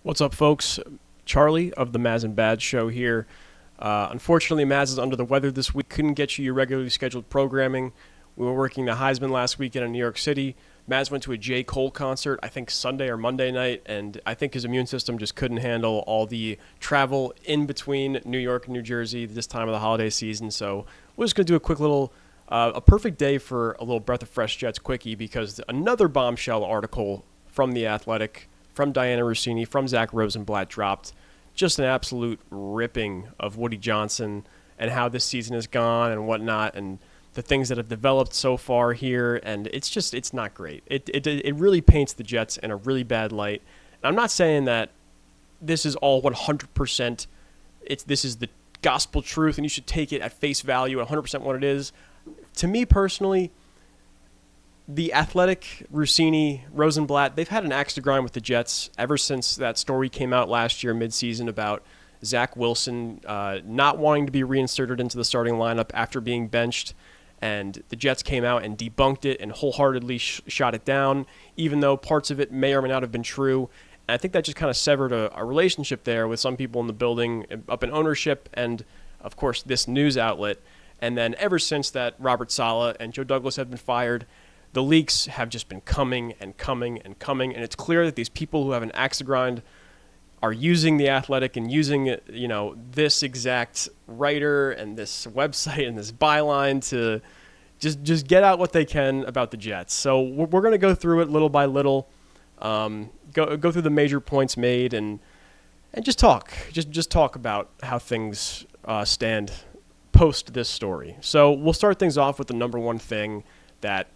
What's up, folks? Charlie of the Mazz Bads Show here. Unfortunately, Mazz is under the weather this week. Couldn't get you your regularly scheduled programming. We were working the Heisman last weekend in New York City. Mazz went to a J. Cole concert, I think Sunday or Monday night, and I think his immune system just couldn't handle all the travel in between New York and New Jersey this time of the holiday season. So we're just going to do a quick little, a perfect day for a little breath of fresh Jets quickie, because another bombshell article from The Athletic, from Diana Russini, from Zach Rosenblatt dropped. Just an absolute ripping of Woody Johnson and how this season has gone and whatnot, and the things that have developed so far here, and it's not great. It really paints the Jets in a really bad light. And I'm not saying that this is all 100%. This is the gospel truth, and you should take it at face value, 100% what it is. To me personally, The Athletic, Russini, Rosenblatt, they've had an axe to grind with the Jets ever since that story came out last year midseason about Zach Wilson not wanting to be reinserted into the starting lineup after being benched. And the Jets came out and debunked it and wholeheartedly shot it down, even though parts of it may or may not have been true. And I think that just kind of severed a relationship there with some people in the building, up in ownership, and, of course, this news outlet. And then ever since that, Robert Saleh and Joe Douglas have been fired. The leaks have just been coming and coming and coming, and it's clear that these people who have an axe to grind are using The Athletic and using, this exact writer and this website and this byline to just get out what they can about the Jets. So we're going to go through it little by little, go through the major points made, and just talk about how things stand post this story. So we'll start things off with the number one thing that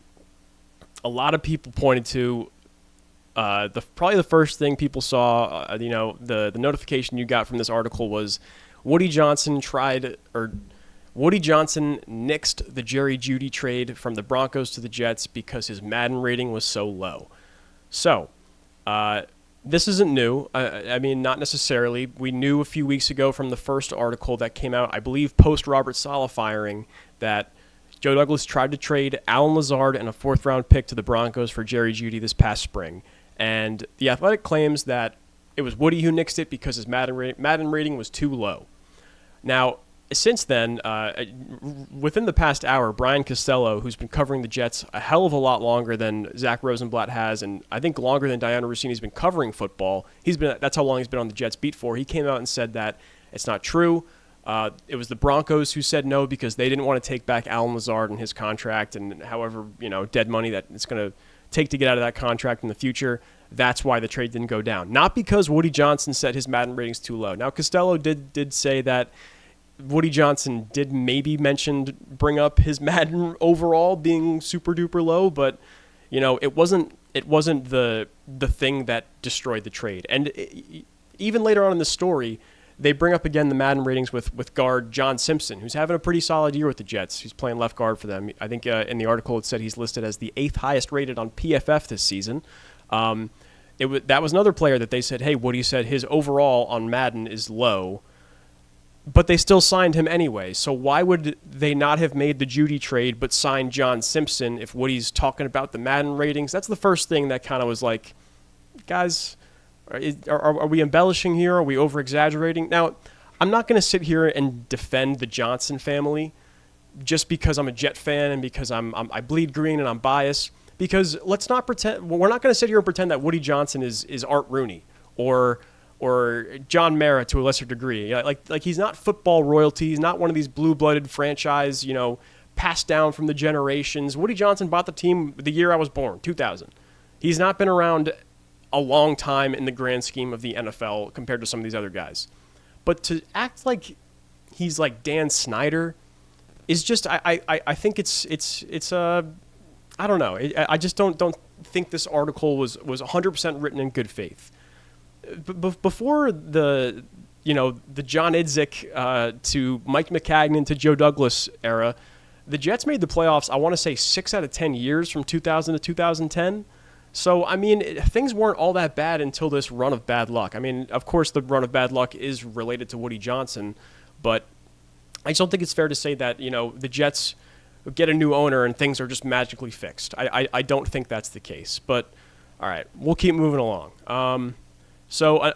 a lot of people pointed to. Probably the first thing people saw, the notification you got from this article was Woody Johnson nixed the Jerry Jeudy trade from the Broncos to the Jets because his Madden rating was so low. So, this isn't new. I mean, not necessarily. We knew a few weeks ago from the first article that came out, I believe, post Robert Saleh firing, that Joe Douglas tried to trade Allen Lazard and a fourth-round pick to the Broncos for Jerry Jeudy this past spring. And The Athletic claims that it was Woody who nixed it because his Madden rating was too low. Now, since then, within the past hour, Brian Costello, who's been covering the Jets a hell of a lot longer than Zach Rosenblatt has, and I think longer than Diana Russini's been covering football, that's how long he's been on the Jets beat for. He came out and said that it's not true. It was the Broncos who said no because they didn't want to take back Allen Lazard and his contract, and however dead money that it's going to take to get out of that contract in the future. That's why the trade didn't go down. Not because Woody Johnson said his Madden rating's too low. Now, Costello did say that Woody Johnson did maybe bring up his Madden overall being super duper low, but it wasn't the thing that destroyed the trade. And even later on in the story, they bring up again the Madden ratings with guard John Simpson, who's having a pretty solid year with the Jets. He's playing left guard for them. I think in the article it said he's listed as the 8th highest rated on PFF this season. That was another player that they said, hey, Woody said his overall on Madden is low, but they still signed him anyway. So why would they not have made the Jeudy trade but signed John Simpson if Woody's talking about the Madden ratings? That's the first thing that kind of was like, guys, are we embellishing here? Are we over-exaggerating? Now, I'm not going to sit here and defend the Johnson family just because I'm a Jet fan and because I bleed green and I'm biased. Because let's not pretend, we're not going to sit here and pretend that Woody Johnson is Art Rooney or John Mara to a lesser degree. Like he's not football royalty. He's not one of these blue-blooded franchise, passed down from the generations. Woody Johnson bought the team the year I was born, 2000. He's not been around a long time in the grand scheme of the NFL compared to some of these other guys. But to act like he's like Dan Snyder is just, I think it's I don't know. I just don't think this article was 100% written in good faith. Before the John Idzik to Mike McCagnon to Joe Douglas era, the Jets made the playoffs, I want to say 6 out of 10 years from 2000 to 2010. So, I mean, things weren't all that bad until this run of bad luck. I mean, of course, the run of bad luck is related to Woody Johnson, but I just don't think it's fair to say that, the Jets get a new owner and things are just magically fixed. I don't think that's the case. But, all right, we'll keep moving along. So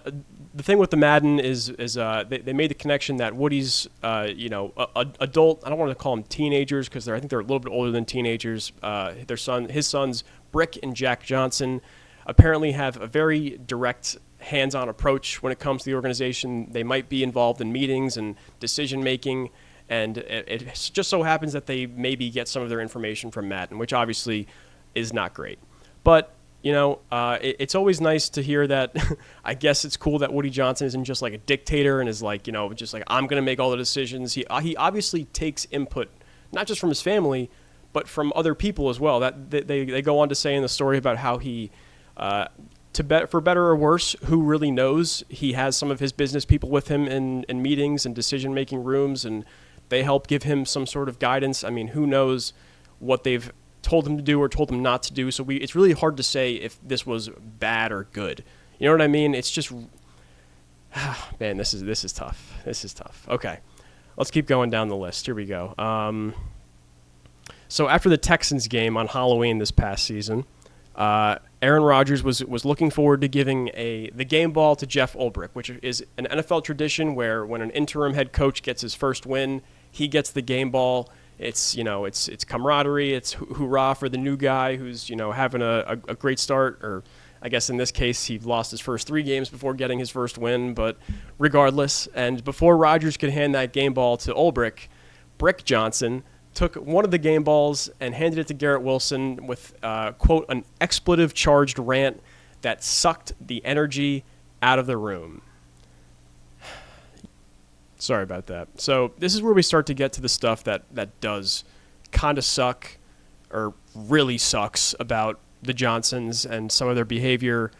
the thing with the Madden is they made the connection that Woody's adult. I don't want to call them teenagers because I think they're a little bit older than teenagers. His sons Brick and Jack Johnson, apparently have a very direct, hands-on approach when it comes to the organization. They might be involved in meetings and decision making, and it just so happens that they maybe get some of their information from Madden, which obviously is not great. But it's always nice to hear that. I guess it's cool that Woody Johnson isn't just like a dictator and is like, just like, I'm going to make all the decisions. He obviously takes input, not just from his family, but from other people as well. That they go on to say in the story about how he, for better or worse, who really knows, he has some of his business people with him in meetings and decision-making rooms, and they help give him some sort of guidance. I mean, who knows what they've told him to do or told him not to do. So it's really hard to say if this was bad or good. You know what I mean? It's just, man, this is tough. This is tough. Okay, let's keep going down the list. Here we go. So after the Texans game on Halloween this past season, Aaron Rodgers was looking forward to giving the game ball to Jeff Ulbrich, which is an NFL tradition where when an interim head coach gets his first win, he gets the game ball. It's it's camaraderie. It's hoorah for the new guy who's having a great start. Or I guess in this case he lost his first 3 games before getting his first win. But regardless, and before Rodgers could hand that game ball to Ulbrich, Brick Johnson took one of the game balls and handed it to Garrett Wilson with quote an expletive charged rant that sucked the energy out of the room. Sorry about that. So this is where we start to get to the stuff that does kind of suck or really sucks about the Johnsons and some of their behavior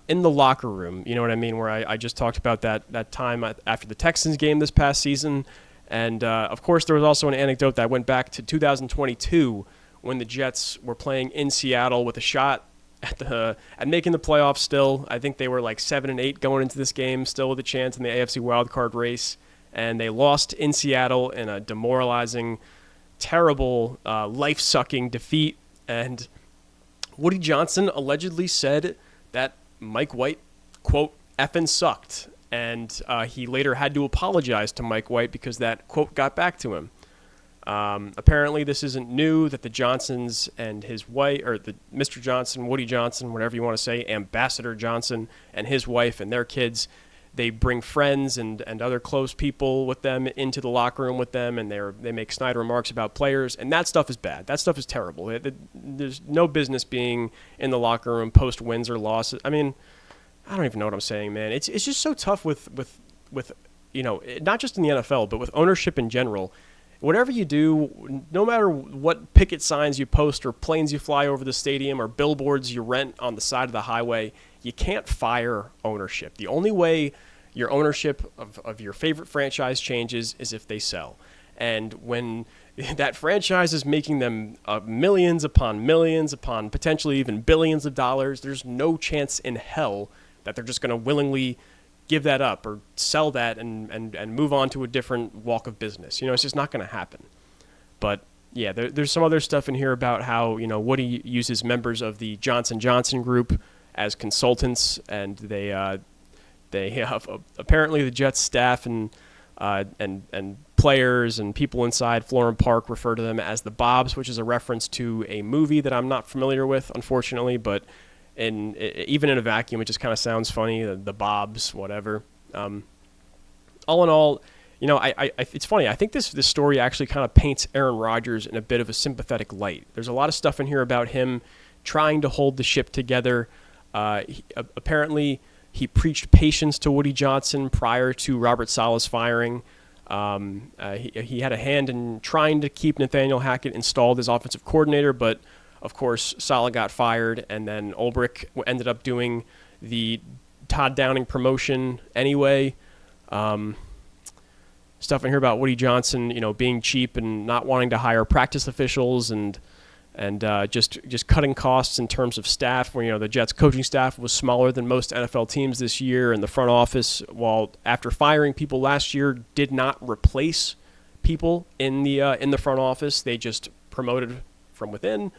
in the locker room. You know what I mean? Where I just talked about that time after the Texans game this past season. And, of course, there was also an anecdote that went back to 2022 when the Jets were playing in Seattle with a shot at making the playoffs still. I think they were like 7-8 going into this game, still with a chance in the AFC wildcard race. And they lost in Seattle in a demoralizing, terrible, life-sucking defeat. And Woody Johnson allegedly said that Mike White, quote, effing sucked. And he later had to apologize to Mike White because that quote got back to him. Apparently, this isn't new that the Johnsons and his wife, or the Mr. Johnson, Woody Johnson, whatever you want to say, Ambassador Johnson and his wife and their kids, they bring friends and other close people with them into the locker room with them, and they make snide remarks about players, and that stuff is bad. That stuff is terrible. There's no business being in the locker room post wins or losses. I mean, I don't even know what I'm saying, man. It's just so tough with not just in the NFL, but with ownership in general. Whatever you do, no matter what picket signs you post or planes you fly over the stadium or billboards you rent on the side of the highway, you can't fire ownership. The only way your ownership of your favorite franchise changes is if they sell. And when that franchise is making them millions upon potentially even billions of dollars, there's no chance in hell that they're just going to willingly give that up or sell that and move on to a different walk of business. It's just not going to happen. But yeah, there's some other stuff in here about how, Woody uses members of the Johnson Johnson group as consultants, and they have apparently the Jets staff and players and people inside Florham Park refer to them as the Bobs, which is a reference to a movie that I'm not familiar with, unfortunately, but even in a vacuum, it just kind of sounds funny, the Bobs, whatever. All in all, it's funny. I think this story actually kind of paints Aaron Rodgers in a bit of a sympathetic light. There's a lot of stuff in here about him trying to hold the ship together. Apparently, he preached patience to Woody Johnson prior to Robert Saleh's firing. He had a hand in trying to keep Nathaniel Hackett installed as offensive coordinator, but of course, Saleh got fired, and then Ulbrich ended up doing the Todd Downing promotion anyway. Stuff in here about Woody Johnson, being cheap and not wanting to hire practice officials and just cutting costs in terms of staff. Where the Jets coaching staff was smaller than most NFL teams this year, and the front office, while after firing people last year, did not replace people in the front office. They just promoted from within.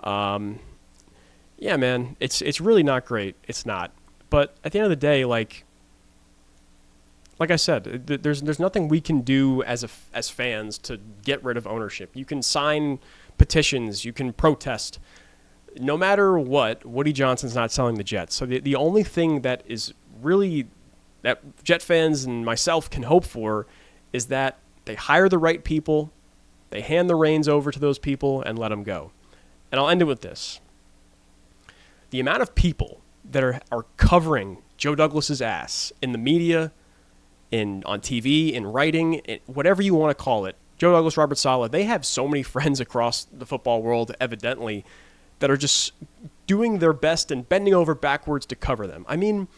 Yeah, man, it's really not great. It's not. But at the end of the day, like I said, there's nothing we can do as fans to get rid of ownership. You can sign petitions, you can protest. No matter what, Woody Johnson's not selling the Jets. So the only thing that is really that Jet fans and myself can hope for is that they hire the right people, they hand the reins over to those people, and let them go. And I'll end it with this. The amount of people that are covering Joe Douglas's ass in the media, on TV, in writing, whatever you want to call it, Joe Douglas, Robert Saleh, they have so many friends across the football world, evidently, that are just doing their best and bending over backwards to cover them. I mean,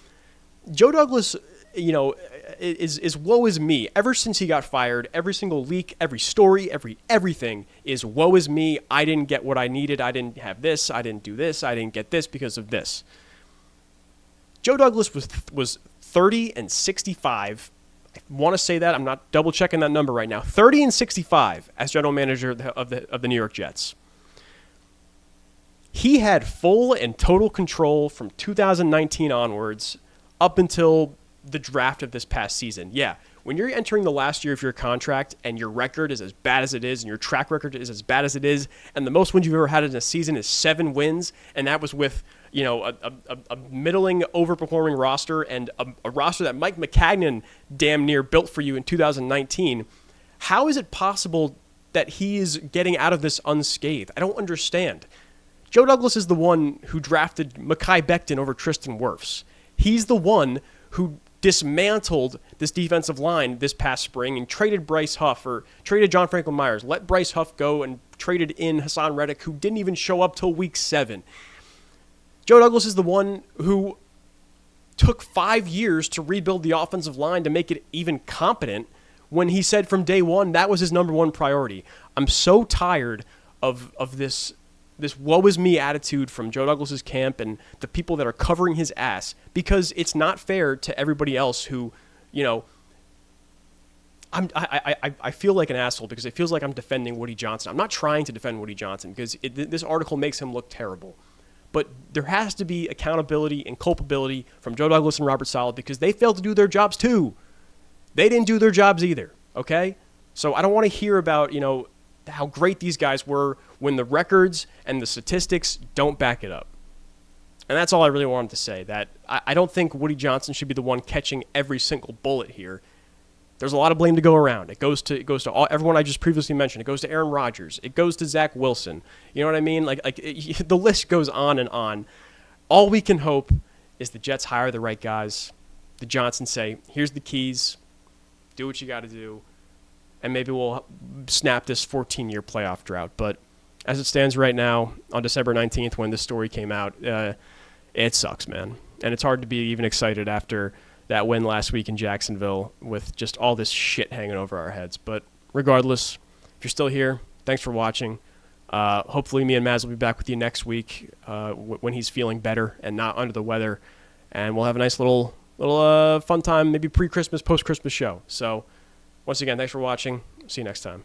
Joe Douglas, is woe is me. Ever since he got fired, every single leak, every story, everything is woe is me. I didn't get what I needed. I didn't have this. I didn't do this. I didn't get this because of this. Joe Douglas was 30-65. I want to say that. I'm not double checking that number right now. 30-65 as general manager of the New York Jets. He had full and total control from 2019 onwards up until the draft of this past season. Yeah, when you're entering the last year of your contract and your record is as bad as it is and your track record is as bad as it is and the most wins you've ever had in a season is 7 wins, and that was with a middling, overperforming roster and a roster that Mike McCagnon damn near built for you in 2019, how is it possible that he is getting out of this unscathed? I don't understand. Joe Douglas is the one who drafted Mekhi Becton over Tristan Wirfs. He's the one who dismantled this defensive line this past spring and traded Bryce Huff or traded John Franklin Myers, let Bryce Huff go and traded in Hassan Reddick, who didn't even show up till week 7. Joe Douglas is the one who took 5 years to rebuild the offensive line to make it even competent when he said from day one that was his number one priority. I'm so tired of this woe is me attitude from Joe Douglas's camp and the people that are covering his ass, because it's not fair to everybody else who, I feel like an asshole because it feels like I'm defending Woody Johnson. I'm not trying to defend Woody Johnson because this article makes him look terrible. But there has to be accountability and culpability from Joe Douglas and Robert Saleh because they failed to do their jobs too. They didn't do their jobs either, okay? So I don't want to hear about, how great these guys were when the records and the statistics don't back it up. And that's all I really wanted to say, that I don't think Woody Johnson should be the one catching every single bullet here. There's a lot of blame to go around. It goes to everyone I just previously mentioned. It goes to Aaron Rodgers. It goes to Zach Wilson. You know what I mean? The list goes on and on. All we can hope is the Jets hire the right guys. The Johnsons say, here's the keys. Do what you got to do. And maybe we'll snap this 14-year playoff drought. But as it stands right now, on December 19th, when this story came out, it sucks, man. And it's hard to be even excited after that win last week in Jacksonville with just all this shit hanging over our heads. But regardless, if you're still here, thanks for watching. Hopefully me and Mazz will be back with you next week when he's feeling better and not under the weather. And we'll have a nice little fun time, maybe pre-Christmas, post-Christmas show. So once again, thanks for watching. See you next time.